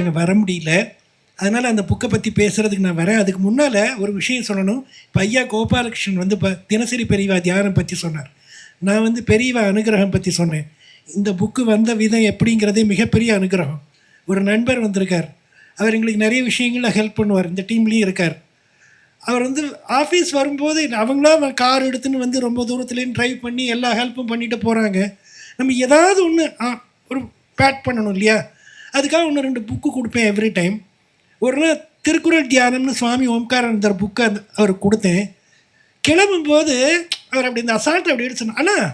கூப்பிட்டாங்க, வர முடியல. அதனால் அந்த புக்கை பற்றி பேசுகிறதுக்கு நான் வரேன். அதுக்கு முன்னால் ஒரு விஷயம் சொல்லணும். இப்போ ஐயா கோபாலகிருஷ்ணன் வந்து தினசரி பெரியவா தியானம் பற்றி சொன்னார். நான் வந்து பெரியவா அனுகிரகம் பற்றி சொன்னேன். இந்த புக்கு வந்த விதம் எப்படிங்கிறதே மிகப்பெரிய அனுகிரகம். ஒரு நண்பர் வந்திருக்கார். அவர் எங்களுக்கு நிறைய விஷயங்களில் ஹெல்ப் பண்ணுவார். இந்த டீம்லேயும் இருக்கார். அவர் வந்து ஆஃபீஸ் வரும்போது அவங்களாம் கார் எடுத்துன்னு வந்து ரொம்ப தூரத்துலேருந்து ட்ரைவ் பண்ணி எல்லா ஹெல்ப்பும் பண்ணிட்டு போகிறாங்க. நம்ம ஏதாவது ஒன்று ஒரு பேக் பண்ணணும் இல்லையா? அதுக்காக ஒன்று 2 புக்கு கொடுப்பேன் எவ்ரி டைம். ஒரு நாள் திருக்குறள் தியானம்னு சுவாமி ஓம்காரானந்தர் புக்கை அவருக்கு கொடுத்தேன். கிளம்பும்போது அவர் அப்படி இந்த அசால்ட்டை அப்படி எடுத்து சொன்னார், ஆனால்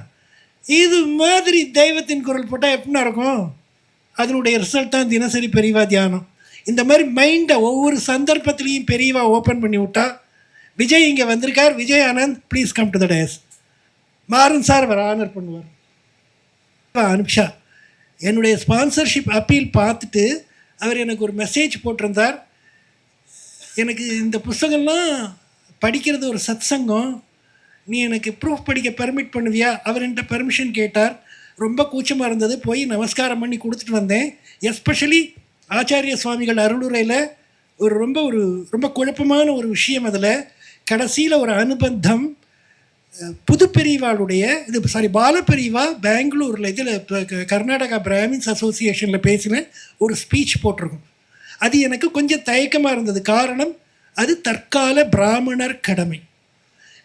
இது மாதிரி தெய்வத்தின் குரல் போட்டால் எப்படின்னா இருக்கும்? அதனுடைய ரிசல்ட் தான் தினசரி பெரியவா தியானம். இந்த மாதிரி மைண்டை ஒவ்வொரு சந்தர்ப்பத்திலையும் பெரியவா ஓப்பன் பண்ணி விட்டா. விஜய் இங்கே வந்திருக்கார். Vijay Anand, please come to the dais. Maran sir அவர் ஆனர் பண்ணுவார். அனுப்ஷா என்னுடைய ஸ்பான்சர்ஷிப் அப்பீல் பார்த்துட்டு அவர் எனக்கு ஒரு மெசேஜ் போட்டிருந்தார். எனக்கு இந்த புஸ்தகம்லாம் படிக்கிறது ஒரு சத்சங்கம், நீ எனக்கு ப்ரூஃப் படிக்க பெர்மிட் பண்ணுவியா? அவர் என்கிட்ட பெர்மிஷன் கேட்டார். ரொம்ப கூச்சமாக இருந்தது. போய் நமஸ்காரம் பண்ணி கொடுத்துட்டு வந்தேன். எஸ்பெஷலி ஆச்சாரிய சுவாமிகள் அருளுரையில் ரொம்ப குழப்பமான ஒரு விஷயம். அதில் கடைசியில் ஒரு அனுபந்தம் புது பெரியவாளுடைய பாலபெரியவா பெங்களூரில் இதில் கர்நாடகா பிராமின்ஸ் அசோசியேஷனில் பேசின ஒரு ஸ்பீச் போட்டிருக்கும். அது எனக்கு கொஞ்சம் தயக்கமாக இருந்தது. காரணம், அது தற்கால பிராமணர் கடமை.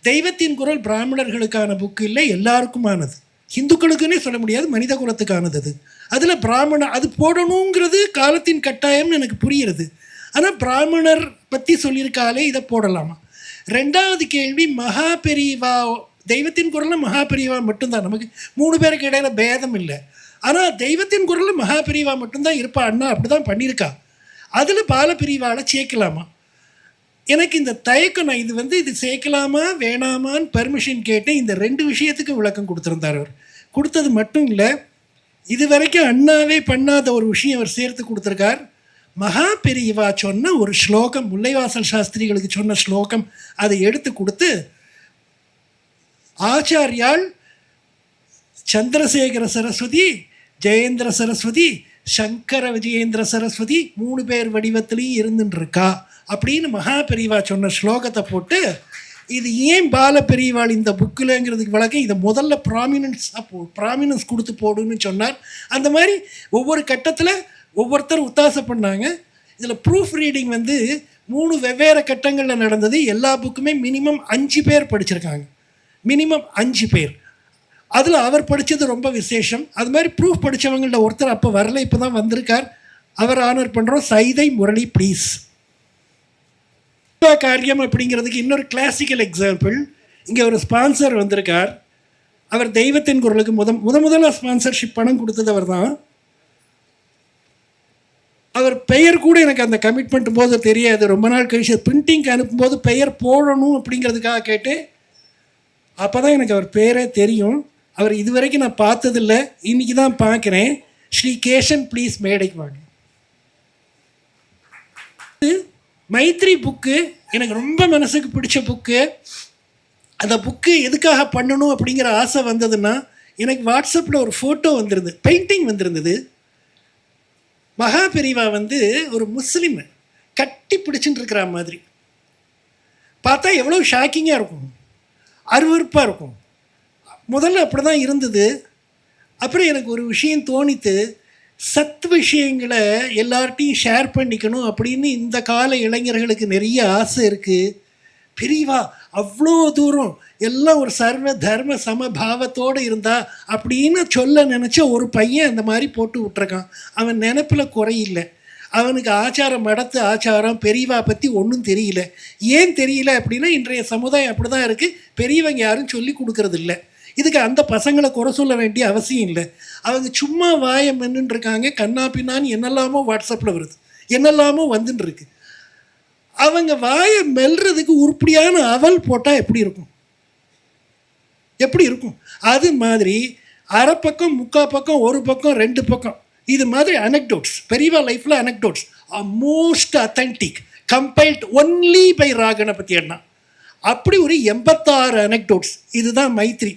தெய்வத்தின் குரல் பிராமணர்களுக்கான புக்கு இல்லை, எல்லாருக்குமானது. ஹிந்துக்களுக்குன்னே சொல்ல முடியாது, மனித குலத்துக்கானது அது. அதில் அது போடணுங்கிறது காலத்தின் கட்டாயம்னு எனக்கு புரிகிறது. ஆனால் பிராமணர் பற்றி சொல்லியிருக்காலே இதை போடலாமா? 2வது கேள்வி, மகாபெரிவா தெய்வத்தின் குரலில் மகாபெரிவா மட்டும்தான். நமக்கு 3 பேருக்கு இடையில பேதம் இல்லை. ஆனால் தெய்வத்தின் குரலில் மகாபெரிவா மட்டும்தான் இருப்பா. அண்ணா அப்படி தான் பண்ணியிருக்கா. அதில் பாலபிரிவாவில் சேர்க்கலாமா? எனக்கு இந்த தயக்கம். நான் இது சேர்க்கலாமா வேணாமான்னு பெர்மிஷன் கேட்டேன். இந்த 2 விஷயத்துக்கும் விளக்கம் கொடுத்துருந்தார். அவர் கொடுத்தது மட்டும் இல்லை, இது வரைக்கும் அண்ணாவே பண்ணாத ஒரு விஷயம் அவர் சேர்த்து கொடுத்துருக்கார். மகா பெரியவா சொன்ன ஒரு ஸ்லோகம், முல்லைவாசல் சாஸ்திரிகளுக்கு சொன்ன ஸ்லோகம், அதை எடுத்து கொடுத்து ஆச்சாரியால் சந்திரசேகர சரஸ்வதி, ஜெயேந்திர சரஸ்வதி, சங்கர விஜயேந்திர சரஸ்வதி 3 பேர் வடிவத்திலையும் இருந்துட்டுருக்கா அப்படின்னு மகா பெரியவா சொன்ன ஸ்லோகத்தை போட்டு, இது ஏன் பால பெரியவாள் இந்த புக்கில்ங்கிறதுக்கு விளக்கம், இதை முதல்ல ப்ராமினன்ஸ் கொடுத்து போடுன்னு சொன்னார். அந்த மாதிரி ஒவ்வொரு கட்டத்தில் ஒவ்வொருத்தர் உத்தாசை பண்ணாங்க. இதில் ப்ரூஃப் ரீடிங் 3 வெவ்வேறு கட்டங்களில் நடந்தது. எல்லா புக்குமே மினிமம் 5 பேர் படிச்சிருக்காங்க. மினிமம் 5 பேர். அதில் அவர் படித்தது ரொம்ப விசேஷம். அது மாதிரி ப்ரூஃப் படித்தவங்களில் ஒருத்தர் அப்போ வரல, இப்போ தான் வந்திருக்கார். அவர் ஆனர் பண்ணுறோம். சைதை முரளி ப்ளீஸ். காரியம் அப்படிங்கிறதுக்கு இன்னொரு கிளாசிக்கல் எக்ஸாம்பிள். இங்கே ஒரு ஸ்பான்சர் வந்திருக்கார். அவர் தெய்வத்தின் குரலுக்கு முதல்ல ஸ்பான்சர்ஷிப் பணம் கொடுத்தது அவர் தான். அவர் பெயர் கூட எனக்கு அந்த கமிட்மெண்ட் போது தெரியாது. ரொம்ப நாள் கழிச்சு பிரிண்டிங்க்கு அனுப்பும்போது பெயர் போடணும் அப்படிங்கிறதுக்காக கேட்டு அப்போ தான் எனக்கு அவர் பேரே தெரியும். அவர் இதுவரைக்கும் நான் பார்த்ததில்லை, இன்றைக்கி தான் பார்க்குறேன். ஸ்ரீ கேஷன் ப்ளீஸ் மேடைக்கு வாங்க. மைத்ரி புக்கு எனக்கு ரொம்ப மனசுக்கு பிடிச்ச புக்கு. அந்த புக்கு எதுக்காக பண்ணணும் அப்படிங்கிற ஆசை வந்ததுன்னா, எனக்கு வாட்ஸ்அப்பில் ஒரு ஃபோட்டோ வந்திருந்தது, பெயிண்டிங் வந்திருந்தது. மகா பெரியவா ஒரு முஸ்லீம் கட்டி பிடிச்சிட்டு இருக்கிற மாதிரி பார்த்தா எவ்வளோ ஷாக்கிங்காக இருக்கும், அருவருப்பாக இருக்கும். முதல்ல அப்படி தான் இருந்தது. அப்புறம் எனக்கு ஒரு விஷயம் தோணித்து, சத் விஷயங்களை எல்லார்ட்டையும் ஷேர் பண்ணிக்கணும் அப்படின்னு இந்த கால இளைஞர்களுக்கு நிறைய ஆசை இருக்குது. பெரியவா அவ்வளோ தூரம் எல்லாம் ஒரு சர்வ தர்ம சமபாவத்தோடு இருந்தா அப்படின்னு சொல்ல நினச்ச ஒரு பையன் அந்த மாதிரி போட்டு விட்டுருக்கான். அவன் நினப்பில் குறையில்லை. அவனுக்கு ஆச்சாரம், மடத்து ஆச்சாரம், பெரியவா பற்றி ஒன்றும் தெரியல. ஏன் தெரியல அப்படின்னா, இன்றைய சமுதாயம் அப்படி தான் இருக்குது. பெரியவங்க யாரும் சொல்லி கொடுக்கறது இல்லை. இதுக்கு அந்த பசங்களை குறை சொல்ல வேண்டிய அவசியம் இல்லை. அவங்க சும்மா வாயை மென்னுருக்காங்க. கண்ணா பின்னான்னு என்னெல்லாமோ வாட்ஸ்அப்பில் வருது, என்னெல்லாமோ வந்துட்டுருக்கு. அவங்க வாயை மெல்றதுக்கு உருப்படியான அவல் போட்டால் எப்படி இருக்கும்? எப்படி இருக்கும்? அது மாதிரி அரை பக்கம், முக்கால் பக்கம், ஒரு பக்கம், 2 பக்கம், இது மாதிரி அனெக்டோட்ஸ், பெரியவா லைஃப்பில் anecdotes are most authentic, compiled only by Raganapathy அண்ணா. அப்படி ஒரு 86 அனெக்டோட்ஸ். இதுதான் மைத்ரி.